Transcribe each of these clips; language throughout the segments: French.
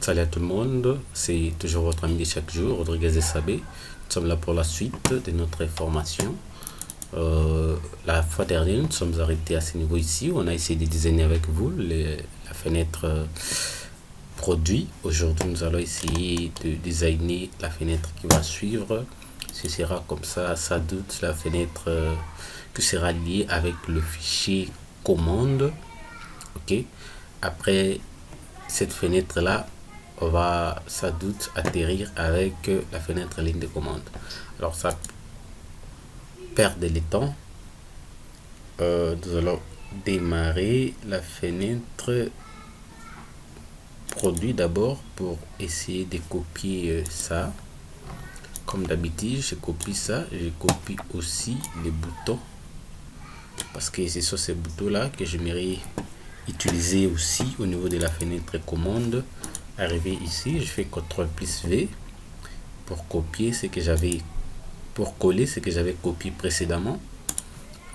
Salut à tout le monde, c'est toujours votre ami de chaque jour, Rodriguez Sabé. Nous sommes là pour la suite de notre formation. La fois dernière, nous sommes arrêtés à ce niveau ici. On a essayé de designer avec vous la fenêtre produit. Aujourd'hui, nous allons essayer de designer la fenêtre qui va suivre. Ce sera comme ça, sans doute, la fenêtre qui sera liée avec le fichier commande. Ok. Après cette fenêtre là, on va sans doute atterrir avec la fenêtre ligne de commande. Alors ça perd le temps. Nous allons démarrer la fenêtre produit d'abord pour essayer de copier ça. Comme d'habitude, je copie ça, je copie aussi les boutons parce que c'est sur ces boutons là que j'aimerais utiliser aussi au niveau de la fenêtre commande. Arrivé ici, je fais CTRL plus V pour copier ce que j'avais, pour coller ce que j'avais copié précédemment.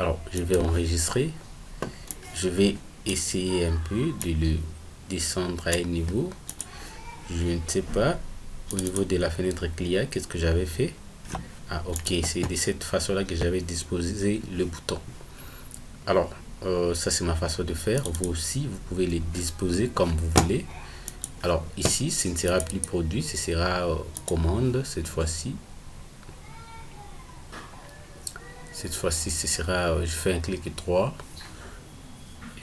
Alors je vais enregistrer, je vais essayer un peu de le descendre à un niveau. Je ne sais pas au niveau de la fenêtre client qu'est-ce que j'avais fait. Ah ok, c'est de cette façon là que j'avais disposé le bouton. Alors ça c'est ma façon de faire. Vous aussi vous pouvez les disposer comme vous voulez. Alors ici ce ne sera plus produit, ce sera commande cette fois-ci. Cette fois-ci ce sera, je fais un clic droit,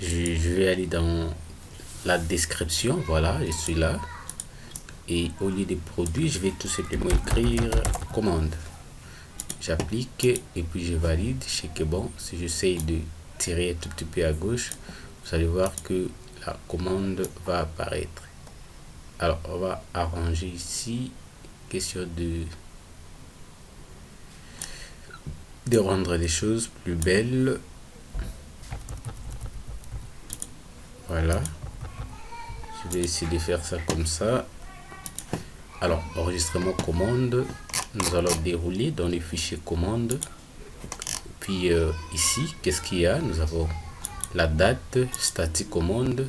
je vais aller dans la description, voilà, je suis là, et au lieu de produit je vais tout simplement écrire commande. J'applique et puis je valide. Je sais que bon, si j'essaye de tirer un tout petit peu à gauche, vous allez voir que la commande va apparaître. Alors on va arranger ici, question de rendre les choses plus belles. Voilà, je vais essayer de faire ça comme ça. Alors enregistrement commande, nous allons dérouler dans les fichiers commande. Puis ici qu'est-ce qu'il y a? Nous avons la date, statique commande,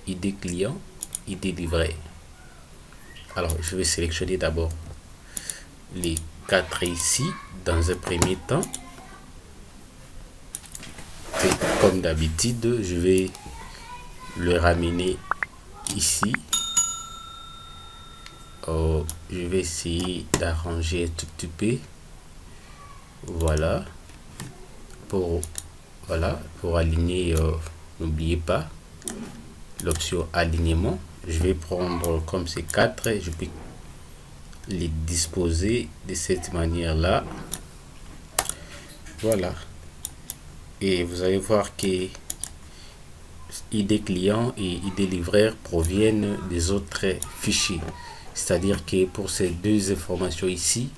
ID client, ID livré. Alors je vais sélectionner d'abord les 4 ici dans un premier temps. Et comme d'habitude, je vais le ramener ici. Je vais essayer d'arranger un tout petit peu. Voilà. Pour aligner, n'oubliez pas l'option alignement. Je vais prendre comme ces 4, je peux les disposer de cette manière là. Voilà, et vous allez voir que ID client et ID livreur proviennent des autres fichiers, c'est à dire que pour ces deux informations ici,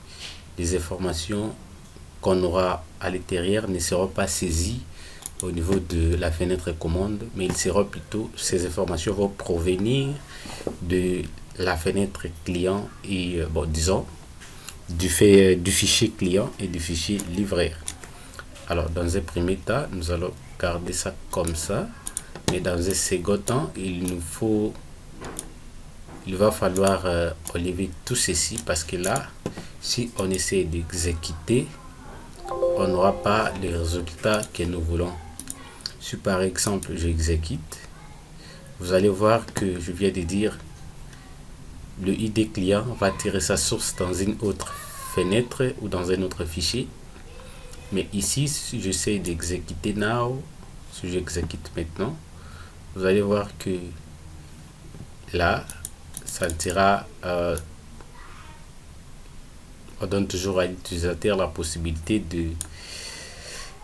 les informations qu'on aura à l'intérieur ne seront pas saisies au niveau de la fenêtre commande, mais il sera plutôt, ces informations vont provenir de la fenêtre client et bon, disons du fichier client et du fichier livreur. Alors dans un premier temps, nous allons garder ça comme ça, mais dans un second temps, il va falloir enlever tout ceci parce que là, si on essaie d'exécuter, on n'aura pas les résultats que nous voulons. Si par exemple j'exécute, vous allez voir que je viens de dire le ID client va tirer sa source dans une autre fenêtre ou dans un autre fichier. Mais ici, si j'essaie d'exécuter now, si j'exécute maintenant, vous allez voir que là, ça tirera, on donne toujours à l'utilisateur la possibilité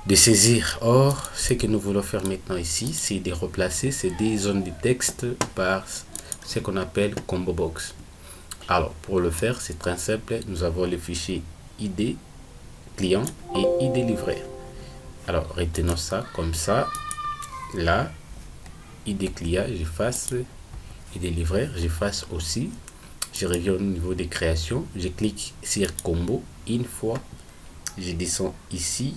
de saisir. Or, ce que nous voulons faire maintenant ici, c'est de remplacer ces deux zones de texte par ce qu'on appelle combo box. Alors, pour le faire, c'est très simple. Nous avons le fichier ID client et ID livreur. Alors, retenons ça comme ça. Là, ID client, j'efface. ID livreur, j'efface aussi. Je reviens au niveau des créations. Je clique sur combo une fois. Je descends ici.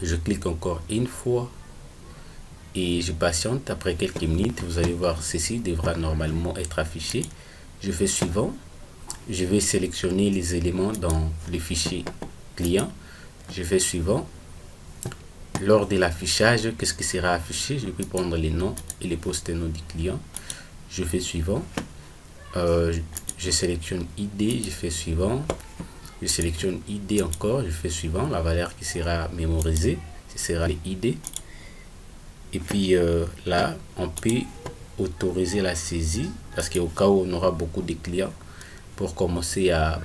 Je clique encore une fois. et je patiente. Après quelques minutes, vous allez voir, ceci devra normalement être affiché. Je fais suivant. Je vais sélectionner les éléments dans le fichier client. Je fais suivant. Lors de l'affichage, qu'est-ce qui sera affiché? Je vais prendre les noms et les post-noms du client. Je fais suivant. Je sélectionne ID, je fais suivant. Je sélectionne ID encore, je fais suivant. La valeur qui sera mémorisée, ce sera les ID. Et puis là, on peut autoriser la saisie parce qu'au cas où on aura beaucoup de clients, pour commencer à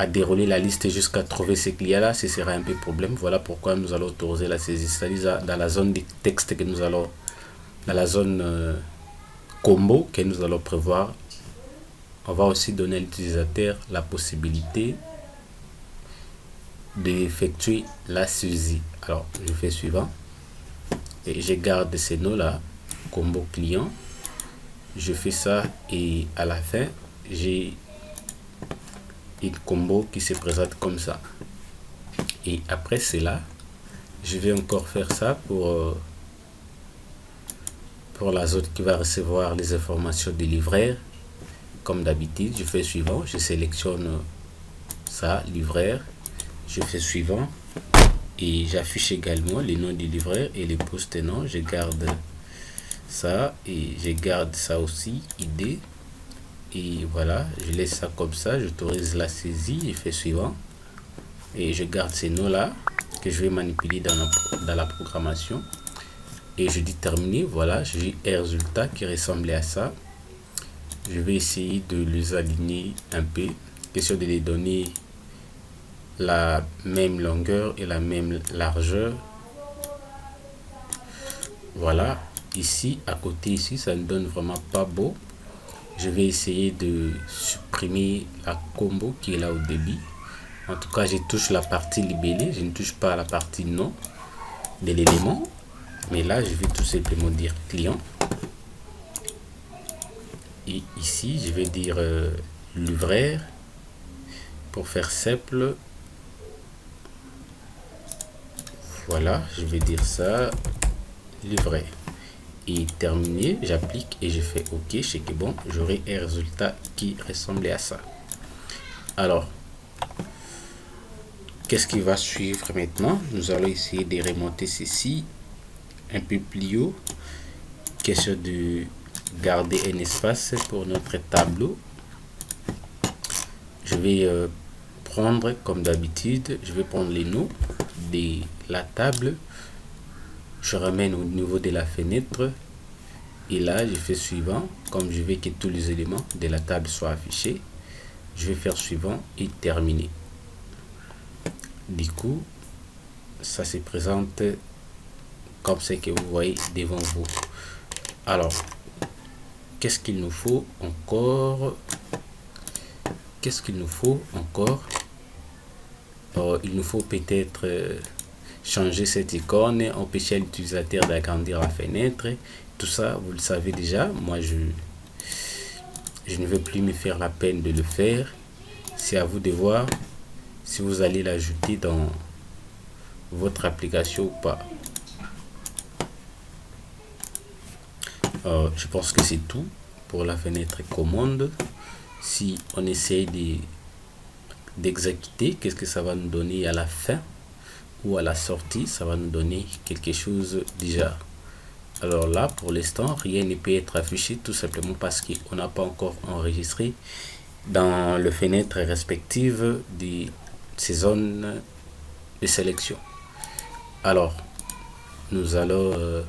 dérouler la liste jusqu'à trouver ces clients-là, ce sera un peu problème. Voilà pourquoi nous allons autoriser la saisie. C'est-à-dire dans la zone de texte que nous allons, dans la zone combo que nous allons prévoir, on va aussi donner à l'utilisateur la possibilité d'effectuer la saisie. Alors, je fais suivant et je garde ces noms-là, combo client. Je fais ça et à la fin, j'ai une combo qui se présente comme ça. Et après cela, je vais encore faire ça pour la zone qui va recevoir les informations des livreurs. Comme d'habitude, je fais suivant, je sélectionne ça, livreur, je fais suivant et j'affiche également les noms du livreur et les post-noms. Je garde ça et je garde ça aussi, ID. Et voilà, je laisse ça comme ça, j'autorise la saisie, je fais suivant et je garde ces noms là que je vais manipuler dans la programmation et je dis terminer. Voilà, j'ai un résultat qui ressemblait à ça. Je vais essayer de les aligner un peu, question de les donner la même longueur et la même largeur. Voilà, ici à côté, ici ça ne donne vraiment pas beau. Je vais essayer de supprimer la combo qui est là au début. En tout cas, je touche la partie libellée, je ne touche pas la partie nom de l'élément. Mais là, je vais tout simplement dire client. Et ici, je vais dire livreur. Pour faire simple, voilà, je vais dire ça, livreur. Et terminé, j'applique et je fais OK. Je sais que bon, j'aurai un résultat qui ressemblait à ça. Alors, qu'est-ce qui va suivre maintenant? Nous allons essayer de remonter ceci un peu plus haut. Question de garder un espace pour notre tableau. Je vais prendre comme d'habitude, je vais prendre les noms de la table. Je ramène au niveau de la fenêtre et là je fais suivant. Comme je veux que tous les éléments de la table soient affichés, je vais faire suivant et terminer. Du coup, ça se présente comme ce que vous voyez devant vous. Alors, qu'est-ce qu'il nous faut encore? Il nous faut peut-être changer cette icône, empêcher l'utilisateur d'agrandir la fenêtre. Tout ça, vous le savez déjà. Moi, je ne veux plus me faire la peine de le faire. C'est à vous de voir si vous allez l'ajouter dans votre application ou pas. Je pense que c'est tout pour la fenêtre commande. Si on essaye d'exécuter, qu'est-ce que ça va nous donner à la fin ou à la sortie? Ça va nous donner quelque chose déjà. Alors là, pour l'instant, rien ne peut être affiché tout simplement parce qu'on n'a pas encore enregistré dans les fenêtres respectives de ces zones de sélection. Alors, nous allons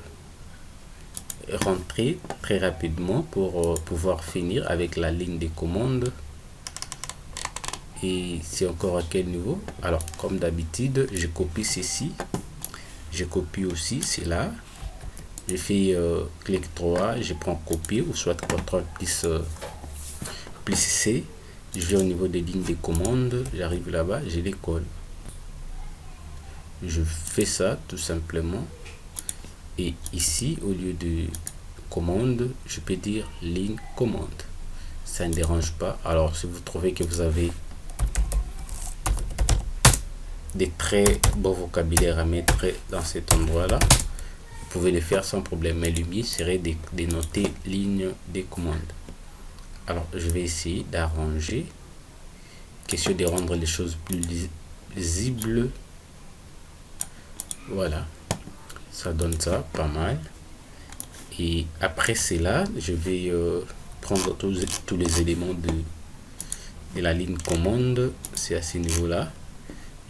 rentrer très rapidement pour pouvoir finir avec la ligne de commande. Et c'est encore à quel niveau? Alors, comme d'habitude, je copie ceci, je copie aussi cela, je fais clic droit, je prends copier ou soit CTRL plus C, je vais au niveau des lignes de commande, j'arrive là-bas, je les colle. Je fais ça tout simplement. Et ici, au lieu de commande, je peux dire ligne commande. Ça ne dérange pas. Alors, si vous trouvez que vous avez des très beaux vocabulaires à mettre dans cet endroit-là, pouvez le faire sans problème, mais le mieux serait de dénoter ligne de commande. Alors je vais essayer d'arranger, question de rendre les choses plus lisibles. Voilà, ça donne ça pas mal. Et après cela, je vais prendre tous les éléments de la ligne commande. C'est à ce niveau là.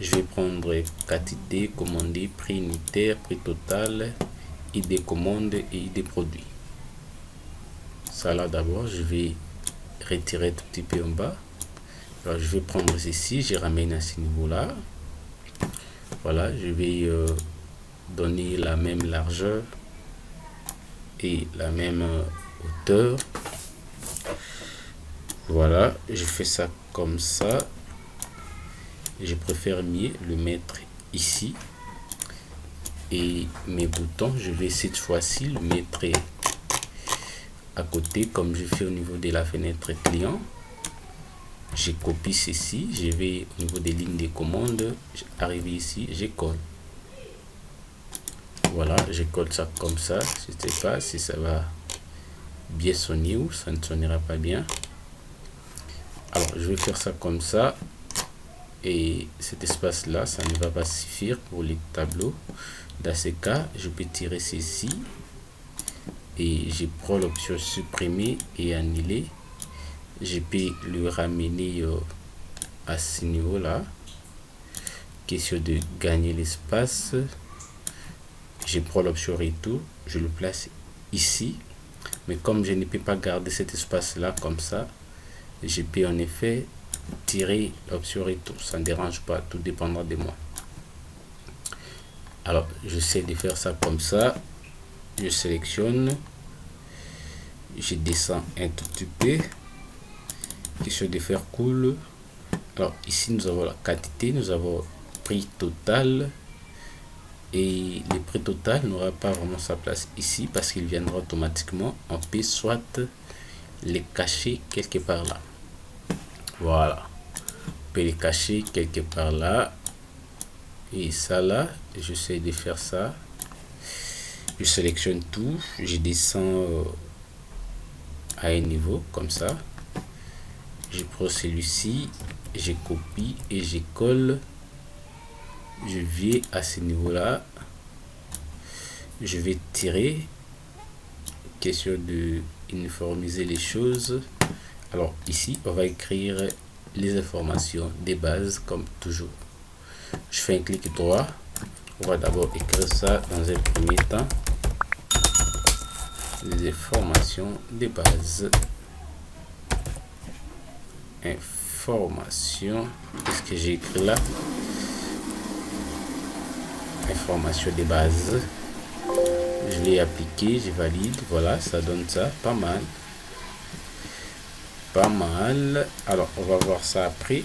Je vais prendre quantité, commandé, prix unitaire, prix total, ID commande et ID produit. Ça là d'abord, je vais retirer tout petit peu en bas. Alors je vais prendre ceci, je ramène à ce niveau là. Voilà, je vais donner la même largeur et la même hauteur. Voilà, je fais ça comme ça. Je préfère mieux le mettre ici. Et mes boutons, je vais cette fois-ci le mettre à côté comme je fais au niveau de la fenêtre client. Je copie ceci, je vais au niveau des lignes de commande, arriver ici, je colle. Voilà, je colle ça comme ça. Je ne sais pas si ça va bien sonner ou ça ne sonnera pas bien. Alors je vais faire ça comme ça. Et cet espace là, ça ne va pas suffire pour les tableaux. Dans ce cas, je peux tirer ceci et je prends l'option supprimer et annuler. Je peux le ramener à ce niveau là. Question de gagner l'espace. Je prends l'option retour, je le place ici. Mais comme je ne peux pas garder cet espace là comme ça, je peux en effet tirer l'option retour. Ça ne dérange pas, tout dépendra de moi. Alors j'essaie de faire ça comme ça. Je sélectionne, je descends un tout petit peu, question de faire cool. Alors ici nous avons la quantité, nous avons prix total, et le prix total n'aura pas vraiment sa place ici parce qu'il viendra automatiquement. On peut soit les cacher quelque part là. Voilà, on peut les cacher quelque part là. Et ça là, j'essaie de faire ça. Je sélectionne tout, je descends à un niveau comme ça. Je prends celui-ci, je copie et je colle. Je viens à ce niveau là. Je vais tirer. Question de uniformiser les choses. Alors ici, on va écrire les informations des bases comme toujours. Je fais un clic droit. On va d'abord écrire ça dans un premier temps. Les informations des bases. Information. Qu'est-ce que j'ai écrit là? Information des bases. Je vais appliquer, je valide. Voilà, ça donne ça. Pas mal. Pas mal. Alors, on va voir ça après.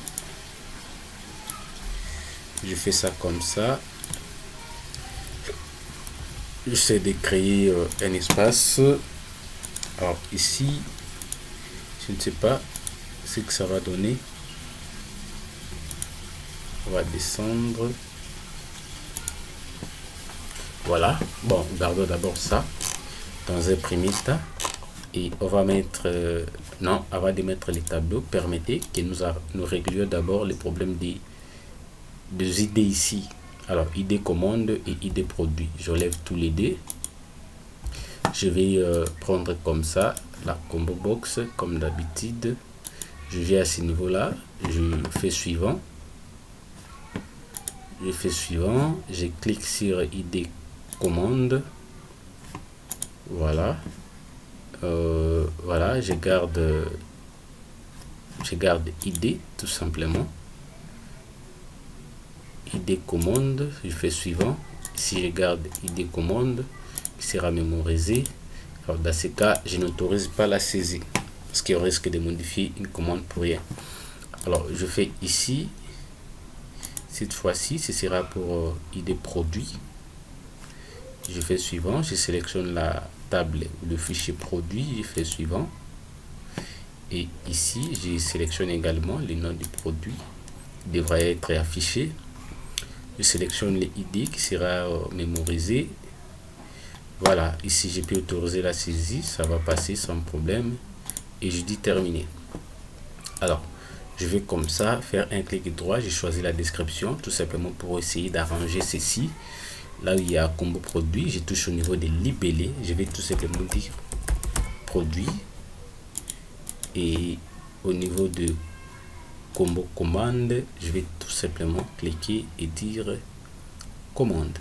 Je fais ça comme ça. J'essaie de créer un espace. Alors ici, je ne sais pas ce que ça va donner. On va descendre. Voilà. Bon, gardons d'abord ça dans un premier temps. Et on va mettre... non, avant de mettre les tableaux, permettez que nous réglions d'abord les problèmes des idées ici. Alors, ID commande et ID produit. J'enlève tous les deux. Je vais prendre comme ça la combo box comme d'habitude. Je viens à ce niveau là. Je fais suivant. Je fais suivant. Je clique sur ID commande. Voilà. Voilà. Je garde ID tout simplement. ID commande, je fais suivant. Si je garde ID commande, qui sera mémorisé. Alors dans ce cas, je n'autorise pas la saisie parce qu'il risque de modifier une commande pour rien. Alors je fais ici, cette fois-ci, ce sera pour ID produit. Je fais suivant, je sélectionne la table ou le fichier produit, je fais suivant. Et ici, je sélectionne également le nom du produit, il devra être affiché. Je sélectionne les ID qui sera mémorisé. Voilà, ici j'ai pu autoriser la saisie, ça va passer sans problème. Et je dis terminer. Alors, je vais comme ça faire un clic droit, j'ai choisi la description tout simplement pour essayer d'arranger ceci. Là où il y a combo produit, je touche au niveau des libellés, je vais tout simplement dire produit. Et au niveau de combo commande, je vais tout simplement cliquer et dire commande.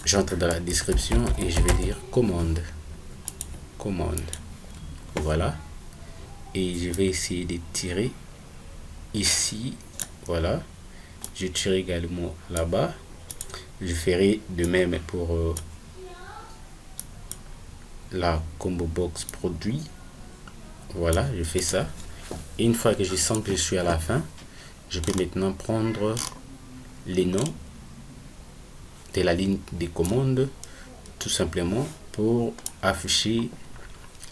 J'entre dans la description et je vais dire commande. Voilà. Et je vais essayer de tirer ici. Voilà. Je tire également là-bas. Je ferai de même pour la combo box produit. Voilà, je fais ça. Et une fois que je sens que je suis à la fin, je peux maintenant prendre les noms de la ligne des commandes, tout simplement pour afficher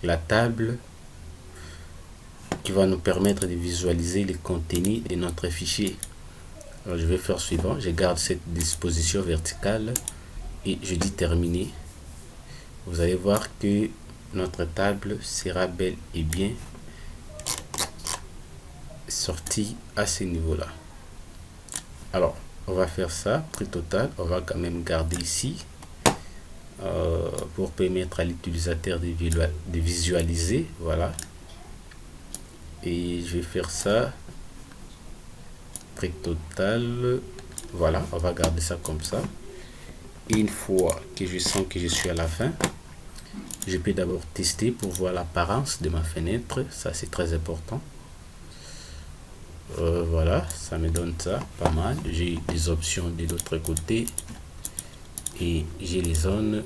la table qui va nous permettre de visualiser le contenu de notre fichier. Alors je vais faire suivant, je garde cette disposition verticale et je dis terminer. Vous allez voir que notre table sera bel et bien sortie à ce niveau là. Alors on va faire ça, prix total, on va quand même garder ici pour permettre à l'utilisateur de visualiser. Voilà, et je vais faire ça, prix total. Voilà, on va garder ça comme ça. Et une fois que je sens que je suis à la fin, je peux d'abord tester pour voir l'apparence de ma fenêtre, ça c'est très important. Voilà, ça me donne ça, pas mal. J'ai des options de l'autre côté et j'ai les zones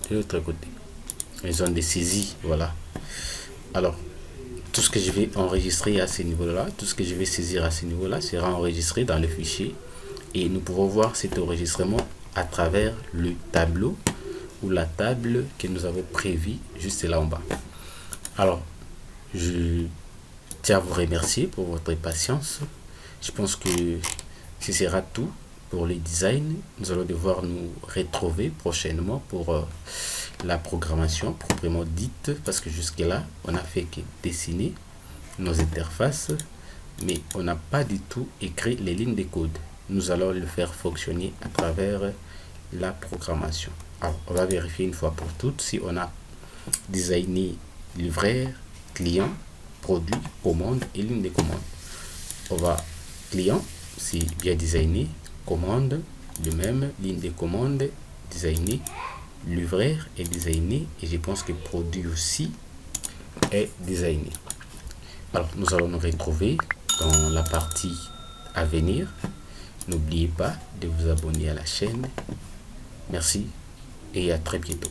de l'autre côté, les zones de saisie. Voilà. Alors, tout ce que je vais enregistrer à ce niveau-là, tout ce que je vais saisir à ce niveau-là sera enregistré dans le fichier et nous pourrons voir cet enregistrement à travers le tableau ou la table que nous avons prévu juste là en bas. Alors, je tiens à vous remercier pour votre patience. Je pense que ce sera tout pour les designs. Nous allons devoir nous retrouver prochainement pour la programmation proprement dite, parce que jusque là on a fait que dessiner nos interfaces, mais on n'a pas du tout écrit les lignes de code. Nous allons le faire fonctionner à travers la programmation. Alors, on va vérifier une fois pour toutes si on a designé livraire, client, produit, commande et ligne de commande. On va client, c'est bien designé, commande, de même, ligne de commande, designé, livraire est designé et je pense que produit aussi est designé. Alors, nous allons nous retrouver dans la partie à venir. N'oubliez pas de vous abonner à la chaîne. Merci et à très bientôt.